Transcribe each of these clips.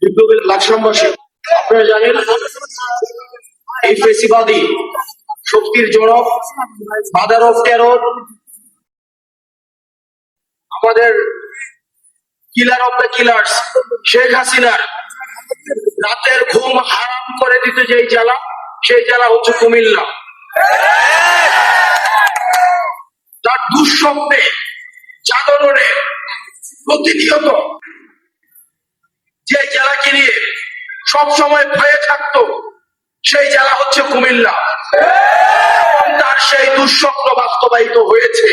বিপ্লবের লাকসামবাসী, আপনারা জানেন এই ফেসিবাদী শক্তির জনক, মাদার অফ টেরর, আমাদের কিলার অফ দ্য কিলার্স শেখ হাসিনার রাতের ঘুম হারাম করে দিতে যেই জেলা, সেই জেলা হচ্ছে কুমিল্লা। তার দুঃস্বপ্নে জাগরণে প্রতিনিয়ত যে জেলাকে নিয়ে সবসময় ভয়ে থাকতো, সেই জেলা হচ্ছে কুমিল্লা। তার সেই দুঃস্বপ্ন বাস্তবায়িত হয়েছে।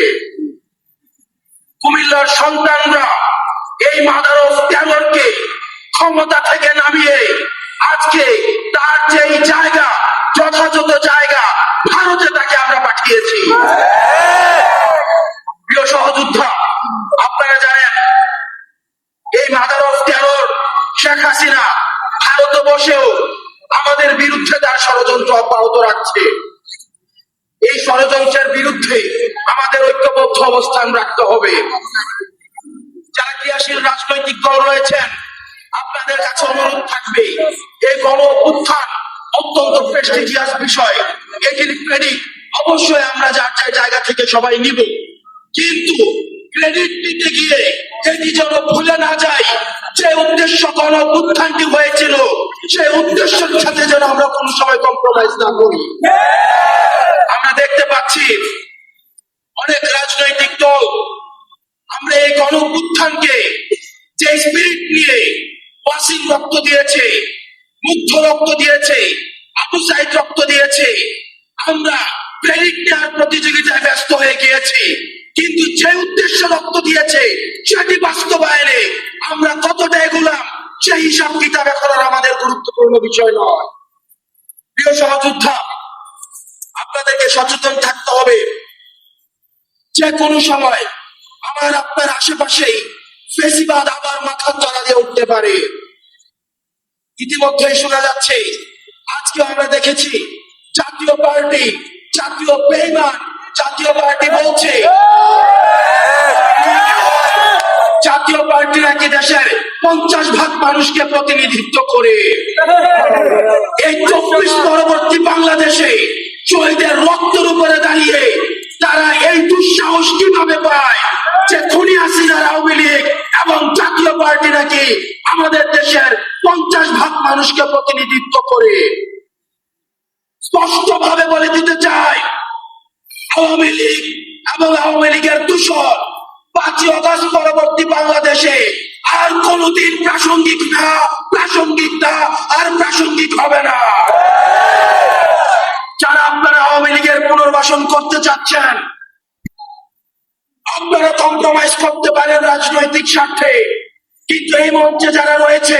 কুমিল্লার সন্তানরা এই মাদার অফ টেররকে ক্ষমতা থেকে নামিয়ে আজকে তার যেই জায়গা, যথাযথ জায়গা, ভারতে তাকে আমরা পাঠিয়েছি। প্রিয় সহযোদ্ধা, আপনারা জানেন এই mother of terror Sheikh Hasina ভারতে বসেও আমাদের বিরুদ্ধে তার ষড়যন্ত্র অব্যাহত রাখছে। এই ষড়যন্ত্রের বিরুদ্ধে আমাদের ঐক্যবদ্ধ অবস্থান রাখতে হবে। যারা ক্রিয়াশীল রাজনৈতিক দল রয়েছেন, আপনাদের কাছে অনুরোধ থাকবে, এই গণ অভ্যুত্থান অত্যন্ত প্রেস্টিজিয়াস বিষয়। এটির ক্রেডিট অবশ্যই আমরা যার যার জায়গা থেকে সবাই নিব, কিন্তু ক্রেডিট নিতে গিয়ে এটি যেন ভুলে না যায় যে উদ্দেশ্য গণ অভ্যুত্থানটি হয়েছিল, সেই উদ্দেশ্যের সাথে যেন আমরা কোনো সময় কম্প্রোমাইজ না করি। আমরা দেখতে পাচ্ছি অনেক রাজনৈতিক দল আমরা এই গণ অভ্যুত্থানকে যে স্পিরিট নিয়ে ওয়াসিম রক্ত দিয়েছে, মুগ্ধ রক্ত দিয়েছে, আবু সাইদ রক্ত দিয়েছে, আমরা ক্রেডিট নেওয়ার প্রতিযোগিতায় ব্যস্ত হয়ে গিয়েছি। কিন্তু যে উদ্দেশ্য রক্ত দিয়েছে সেটি বাস্তবায়নে আমরা কতটা এগুলাম, সেই হিসাব কিতাব এখন আমাদের গুরুত্বপূর্ণ বিষয় নয়। প্রিয় সহযোদ্ধা, আপনাদেরকে সচেতন থাকতে হবে। যে কোনো সময় আমার আপনার আশেপাশেই ফেসিবাদ আবার মাথার তলা দিয়ে উঠতে পারে। ইতিমধ্যে শোনা যাচ্ছে, আজকে আমরা দেখেছি জাতীয় পার্টি, জাতীয় বেঈমান জাতীয় পার্টি বলছে জাতীয় পার্টি নাকি দেশের 50% মানুষকে প্রতিনিধিত্ব করে। এই 24 পরবর্তী বাংলাদেশে শহীদের রক্তের উপরে দাঁড়িয়ে তারা এই দুঃসাহস কিভাবে পায় যে খুনি হাসিনার আওয়ামী লীগ এবং জাতীয় পার্টি নাকি আমাদের দেশের 50% মানুষকে প্রতিনিধিত্ব করে। স্পষ্ট ভাবে বলে দিতে চাই, আওয়ামী লীগ এবং আওয়ামী লীগের দূষণ 5 আগস্ট পরবর্তী বাংলাদেশে আর কোনদিন প্রাসঙ্গিক না, প্রাসঙ্গিক না, আর প্রাসঙ্গিক হবে না। যারা আপনারা আওয়ামী লীগের পুনর্বাসন করতে চাচ্ছেন, আপনারা কম্প্রোমাইজ করতে পারেন রাজনৈতিক স্বার্থে, কিন্তু এই মঞ্চে যারা রয়েছে,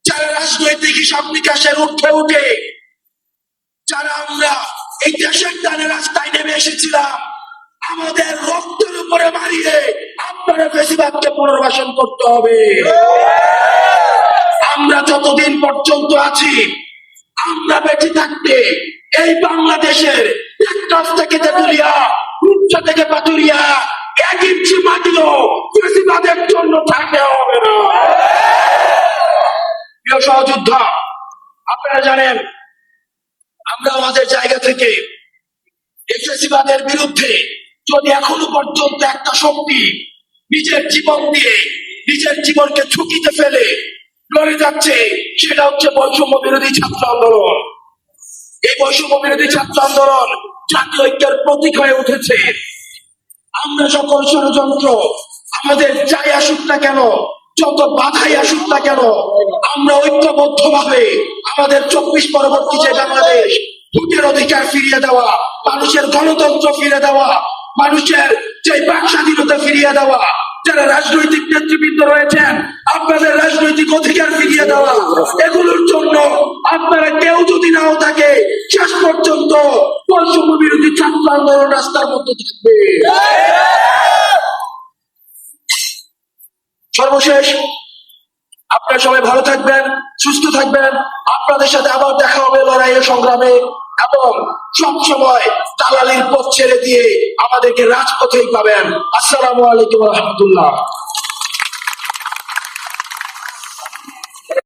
যারা রাজনৈতিক হিসাব নিকাশের ঊর্ধ্বে উঠে, যারা আমরা এই দেশের টানে রাস্তায় নেমে এসেছিলাম, আমাদের রক্তের উপরে মারিয়ে আপনারা ফেসিবাদকে পুনর্বাসন করতে হবে। আমরা যতদিন পর্যন্ত আছি, আমরা বেঁচে থাকতে এই বাংলাদেশের টেকনাফ থেকে তেতুলিয়া, রূপসা থেকে পাতুরিয়া 1 ইঞ্চি মাটিও ফেসিবাদের জন্য থাকতে হবে না। প্রিয় সহযোদ্ধা, আপনারা জানেন আমরা আমাদের জায়গা থেকে এই ফেসিবাদের বিরুদ্ধে যদি এখনো পর্যন্ত একটা শক্তি নিজের জীবন দিয়ে নিজের জীবনকে ঝুঁকিতে ফেলে লড়ে যাচ্ছে, সেটা হচ্ছে বৈষম্য বিরোধী ছাত্র আন্দোলন। এই বৈষম্য বিরোধী ছাত্র আন্দোলন জাতীয় ঐক্যের প্রতীক হয়ে উঠেছে। আমরা সকল ষড়যন্ত্র আমাদের যাই আসুক না কেন, যত বাধাই আসুক না কেন, আমরা ঐক্যবদ্ধ ভাবে আমাদের 24 পরবর্তী যে বাংলাদেশ, ভোটের অধিকার ফিরিয়ে দেওয়া, মানুষের গণতন্ত্র ফিরে দেওয়া, মানুষের যে বাক স্বাধীনতা ফিরিয়ে দেওয়া, যারা রাজনৈতিক নেতৃবৃন্দ রয়েছেন আপনাদের রাজনৈতিক অধিকার ফিরিয়ে দেওয়া, এগুলোর জন্য আপনারা কেউ যদি নাও থাকে, শেষ পর্যন্ত বৈষম্য বিরোধী ছাত্র আন্দোলন রাস্তার মধ্যে থাকবে। সর্বশেষ, আপনারা সবাই ভালো থাকবেন, সুস্থ থাকবেন। আপনাদের সাথে আবার দেখা হবে লড়াইয়ে, সংগ্রামে, এবং সবসময় দালালির পথ ছেড়ে দিয়ে আমাদেরকে রাজপথেই পাবেন। আসসালামু আলাইকুম ওয়া রাহমাতুল্লাহ।